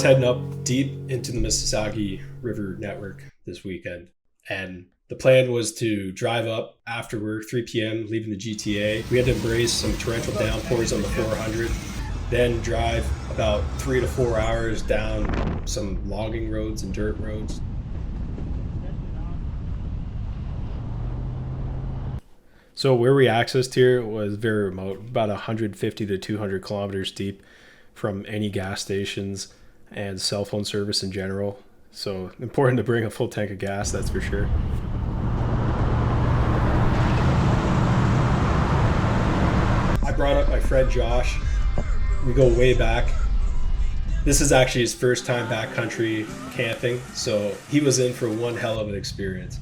was heading up deep into the Mississagi River network this weekend, and the plan was to drive up after work, 3 p.m., leaving the GTA. We had to embrace some torrential downpours on the 400, then drive about 3 to 4 hours down some logging roads and dirt roads. So where we accessed here was very remote, about 150 to 200 kilometers deep from any gas stations and cell phone service in general. So important to bring a full tank of gas, that's for sure. I brought up my friend Josh. We go way back. This is actually his first time backcountry camping, so he was in for one hell of an experience.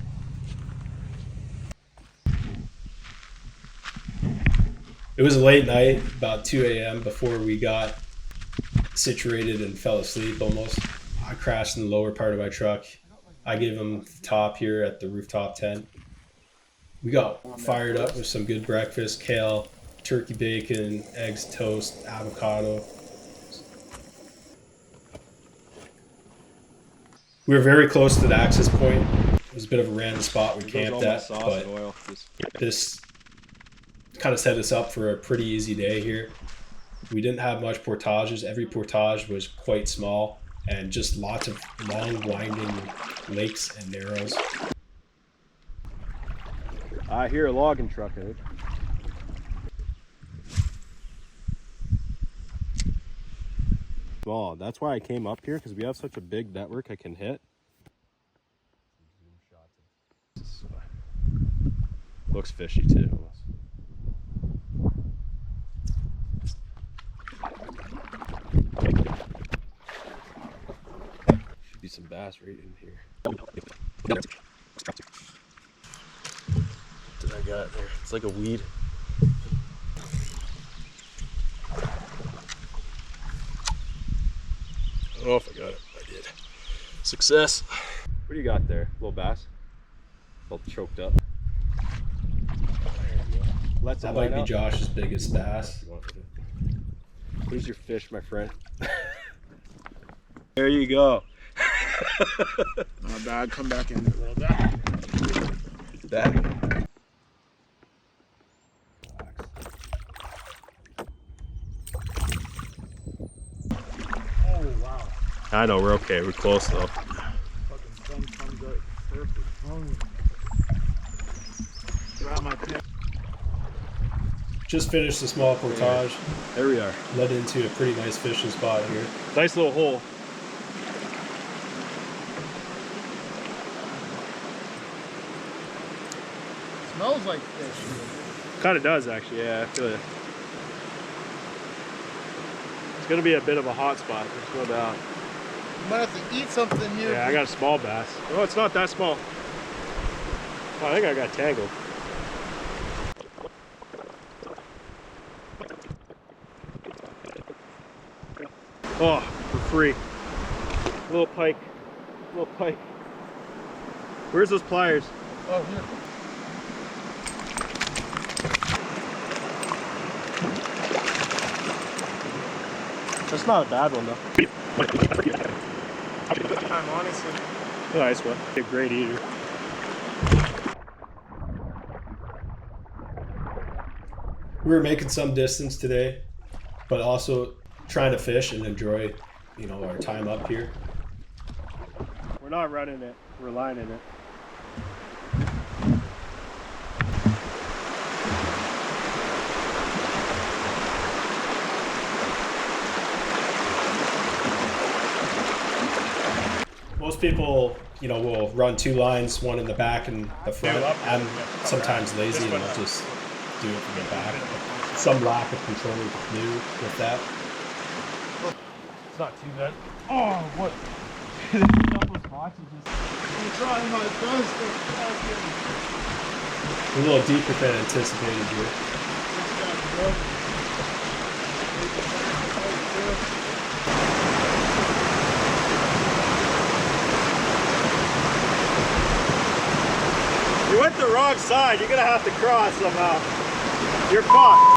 It was a late night, about 2 a.m. before we got situated and fell asleep almost. I crashed in the lower part of my truck. I gave him the top here at the rooftop tent. We got fired up with some good breakfast, kale, turkey bacon, eggs, toast, avocado. We were very close to the access point. It was a bit of a random spot we camped at, but this kind of set us up for a pretty easy day here. We didn't have much portages. Every portage was quite small and just lots of long winding lakes and narrows. I hear a logging truck, I think. Well, that's why I came up here, because we have such a big network I can hit. Looks fishy too. Should be some bass right in here. What did I got there? It's like a weed. I don't know if I got it. I did. Success. What do you got there? Little bass? All choked up. That might be Josh's biggest bass. Where's your fish, my friend? There you go. Not bad. Come back in a little bit. Back. Oh, wow. I know, we're okay. We're close though. Fucking sun comes out perfect. Oh. Grab my pen. Just finished a small portage. There we are. Led into a pretty nice fishing spot here. Nice little hole. Smells like fish. Kind of does actually, yeah. I feel it. It's gonna be a bit of a hot spot, there's no doubt. You might have to eat something here. Yeah, I got a small bass. Oh, it's not that small. Oh, I think I got tangled. Oh, for free. Little pike. Little pike. Where's those pliers? Oh, here. That's not a bad one though. I'm honestly. Nice one. A great eater. We were making some distance today, but also trying to fish and enjoy, our time up here. We're not running it, we're lining it. Most people, will run 2 lines, one in the back and the front. I'm sometimes lazy and I'll just do it from the back. Some lack of control with the canoe with that. It's not too bad. Oh, what? Those spots are just. I'm trying my best A little deeper than anticipated here. You went the wrong side, you're gonna have to cross somehow. You're fucked.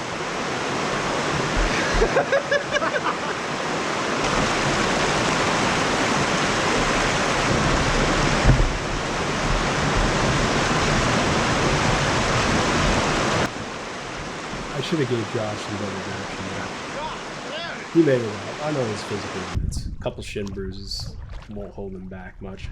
should have gave Josh some better direction there. He made it out. I know his physical limits. A couple shin bruises won't hold him back much.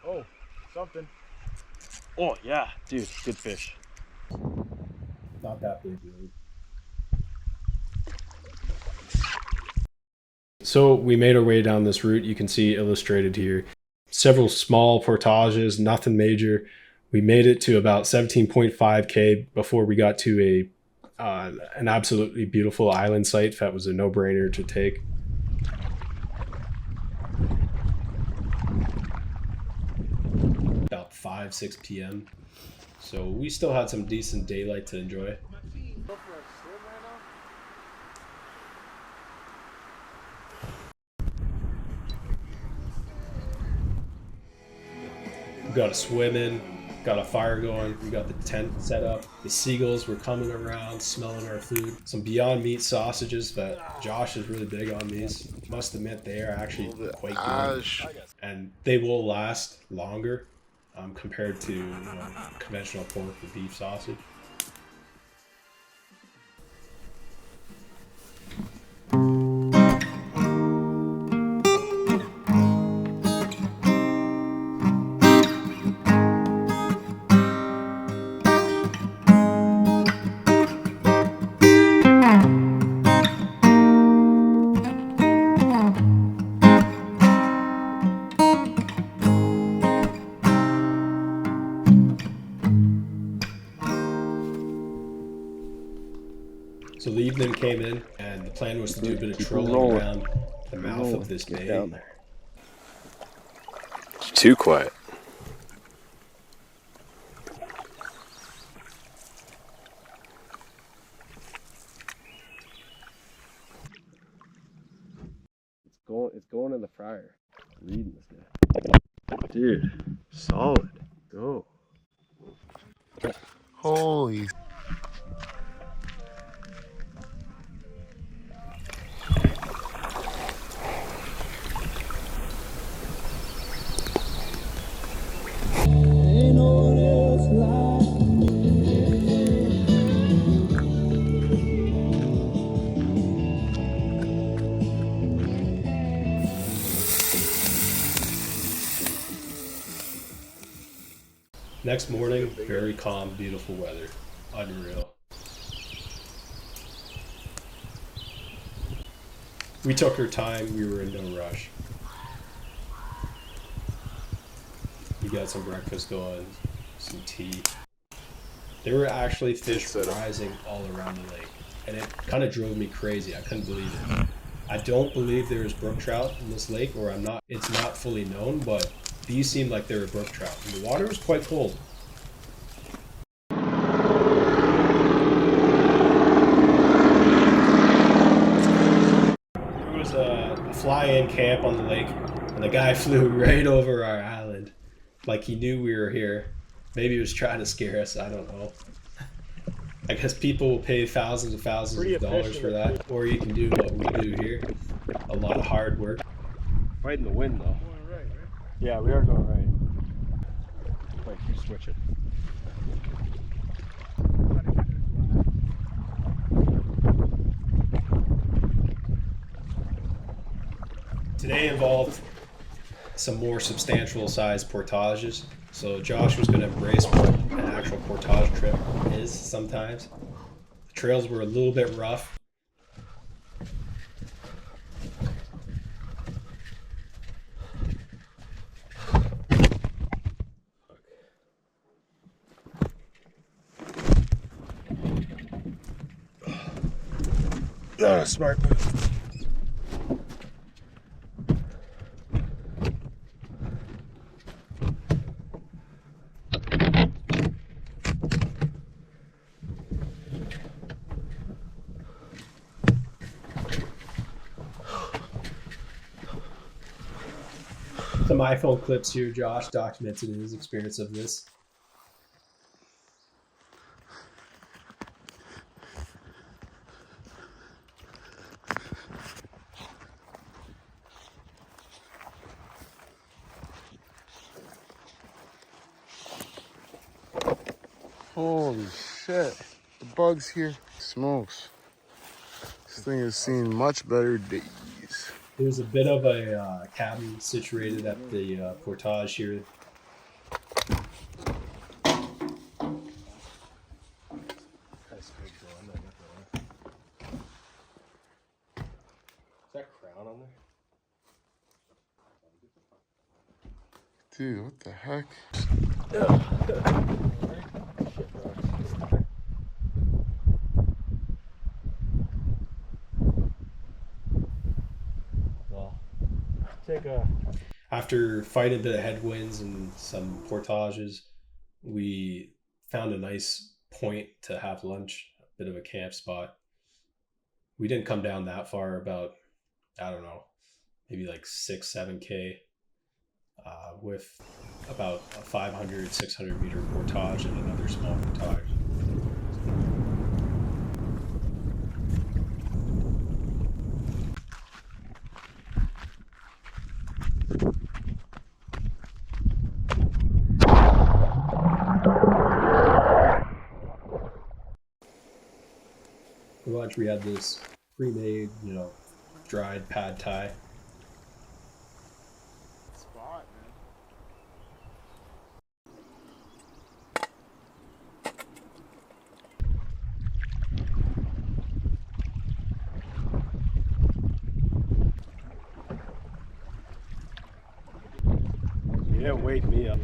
Oh, something. Oh, yeah, dude, good fish. Not that big, really. So we made our way down this route. You can see illustrated here. Several small portages, nothing major. We made it to about 17.5K before we got to an absolutely beautiful island site that was a no-brainer to take. About 5-6 p.m. So we still had some decent daylight to enjoy. We got a swim in, got a fire going, we got the tent set up. The seagulls were coming around, smelling our food. Some Beyond Meat sausages that Josh is really big on these. Must admit they are actually quite good. And they will last longer compared to conventional pork or beef sausage. So the evening came in, and the plan was to do a bit of trolling around the mouth of this bay. Down there. It's too quiet. It's going in the fryer. Reading this guy. Dude, solid. Go. Holy. Next morning, very calm, beautiful weather. Unreal. We took our time, we were in no rush. We got some breakfast going, some tea. There were actually fish rising all around the lake, and it kind of drove me crazy. I couldn't believe it. I don't believe there's brook trout in this lake, or it's not fully known, but these seemed like they were brook trout. And the water was quite cold. There was a fly-in camp on the lake, and the guy flew right over our island. Like he knew we were here. Maybe he was trying to scare us, I don't know. I guess people will pay thousands of dollars for that. Or you can do what we do here. A lot of hard work. Fighting the wind though. Going right? Yeah, we are going right. Like you switch it. Today involved some more substantial sized portages. So Josh was going to embrace what an actual portage trip is sometimes. The trails were a little bit rough. Smart move. Some iPhone clips here. Josh documented his experience of this. Holy shit. The bugs here. Smokes. This thing has seen much better days. There's a bit of a cabin situated at the portage here. Is that crown on there? Dude, what the heck? Well, take a. After fighting a bit of headwinds and some portages, we found a nice point to have lunch, a bit of a camp spot. We didn't come down that far, about, I don't know, maybe like 6-7K, with about a 500-600 meter portage and another small portage. For lunch, we had this pre-made, dried pad thai. Spot, You didn't wake me up.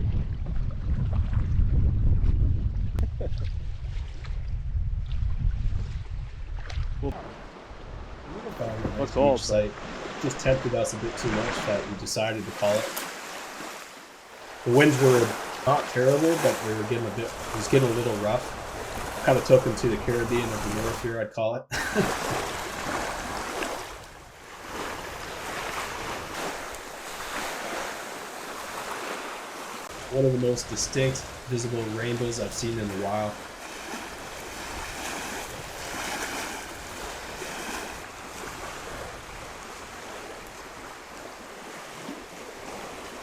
What's all? Site just tempted us a bit too much that we decided to call it. The winds were not terrible, but they were getting it was getting a little rough. Kind of took them to the Caribbean of the North here, I'd call it. One of the most distinct visible rainbows I've seen in a while.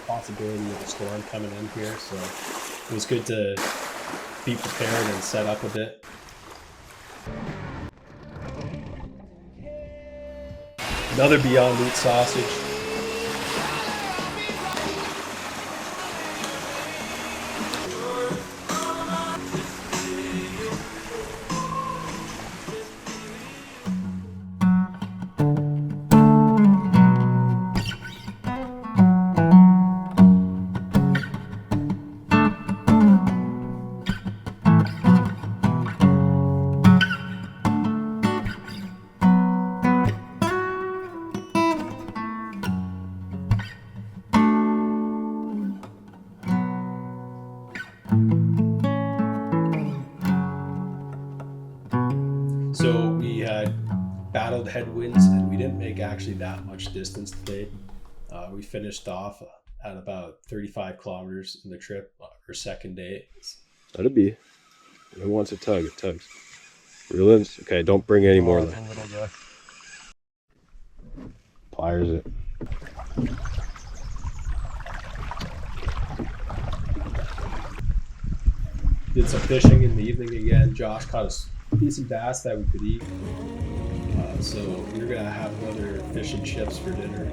Possibility of a storm coming in here, so it was good to be prepared and set up a bit. Another Beyond Meat sausage. So we had battled headwinds and we didn't make actually that much distance today. We finished off at about 35 kilometers in the trip, our second day. Let it be. Who wants a tug? It tugs. Reel in. Okay, don't bring any more than that. Pliers it. Did some fishing in the evening again. Josh caught a decent bass that we could eat. So we're gonna have another fish and chips for dinner.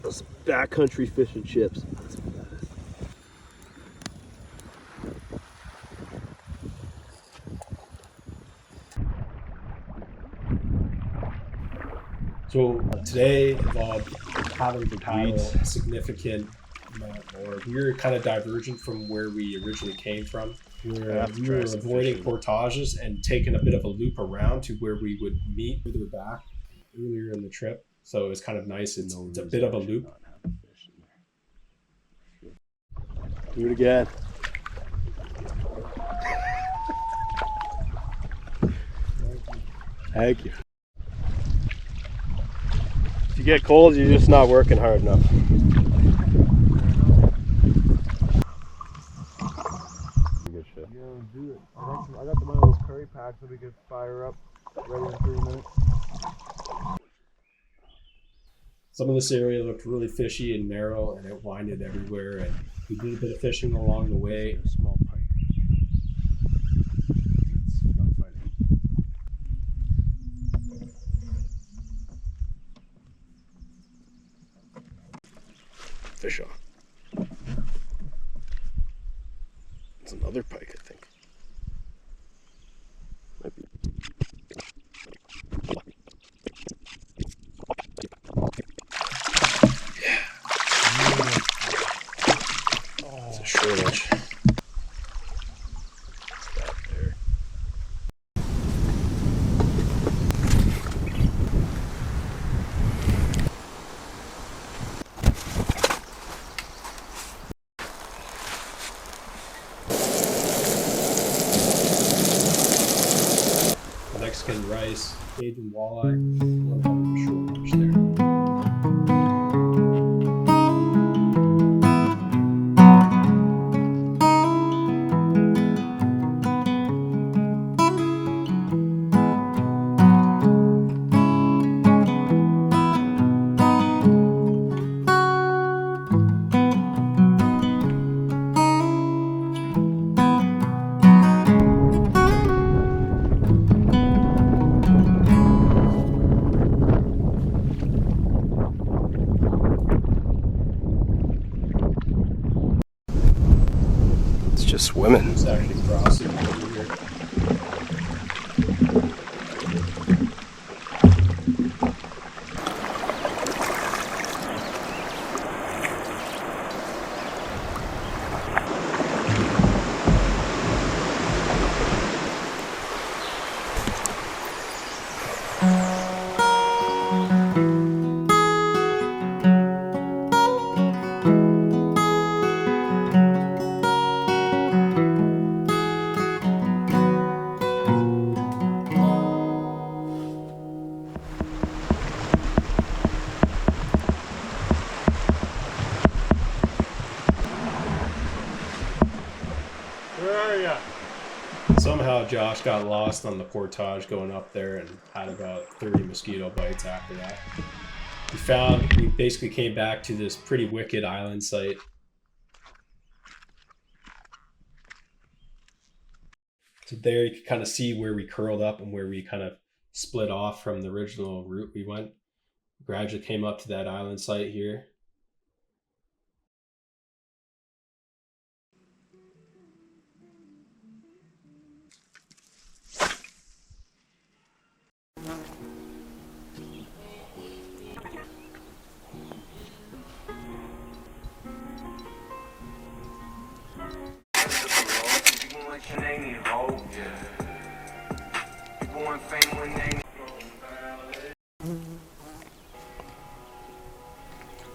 Those backcountry fish and chips. So today involved having to paddle a significant amount more. We were kind of divergent from where we originally came from. We were avoiding portages and taking a bit of a loop around to where we would meet further back earlier in the trip. So it was kind of nice. It's a bit of a loop. Do it again. Thank you. If you get cold, you're just not working hard enough. fire up, ready in 3 minutes. Some of this area looked really fishy and narrow, and it winded everywhere. And we did a bit of fishing along the way. A small pike. It's not fighting. Fish on. It's another pike, I think. Might be. It's a short edge. That there. Mexican rice, Cajun walleye. We'll have a short lunch there. It's just swimming. It's actually crossing over here. Where are ya? Somehow Josh got lost on the portage going up there and had about 30 mosquito bites after that. We basically came back to this pretty wicked island site. So there you can kind of see where we curled up and where we kind of split off from the original route we went. Gradually came up to that island site here.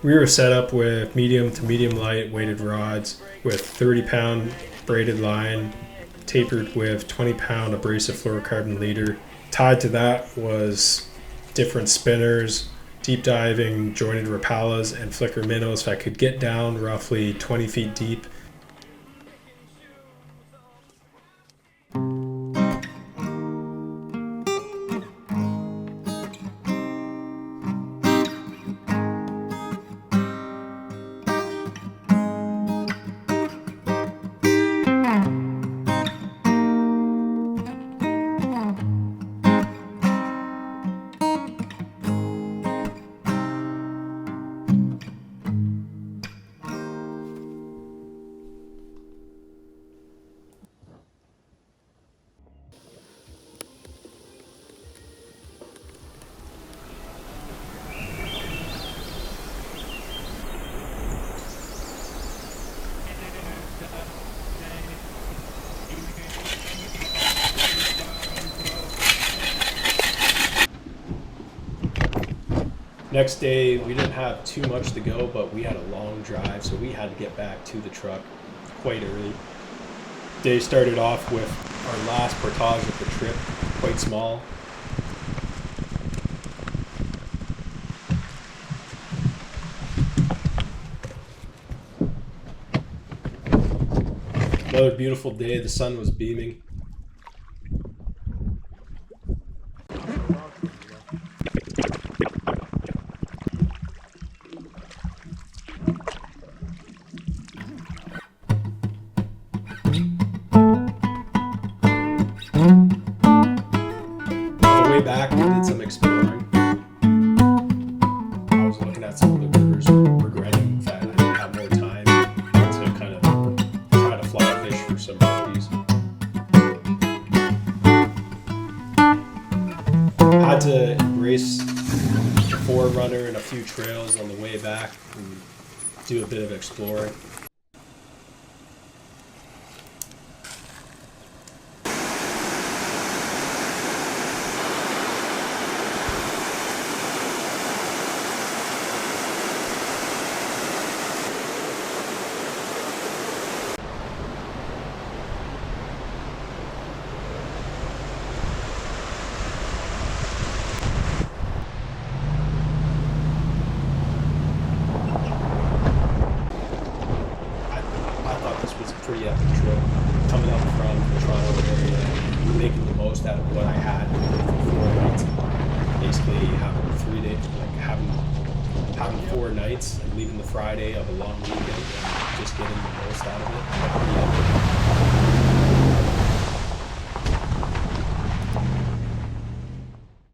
We were set up with medium to medium light weighted rods with 30-pound braided line tapered with 20-pound abrasive fluorocarbon leader. Tied to that was different spinners, deep diving jointed rapalas, and flicker minnows. So I could get down roughly 20 feet deep. Next day, we didn't have too much to go, but we had a long drive, so we had to get back to the truck quite early. Day started off with our last portage of the trip, quite small. Another beautiful day, the sun was beaming. at some of the rivers, regretting that I didn't have more time to kind of try to fly fish for some birdies. Had to embrace the Forerunner and a few trails on the way back and do a bit of exploring. I thought this was a pretty epic trip. Coming up from the Toronto area, making the most out of what I had for 4 nights. Basically having 3 days, like having 4 nights and leaving the Friday of a long weekend and just getting the most out of it.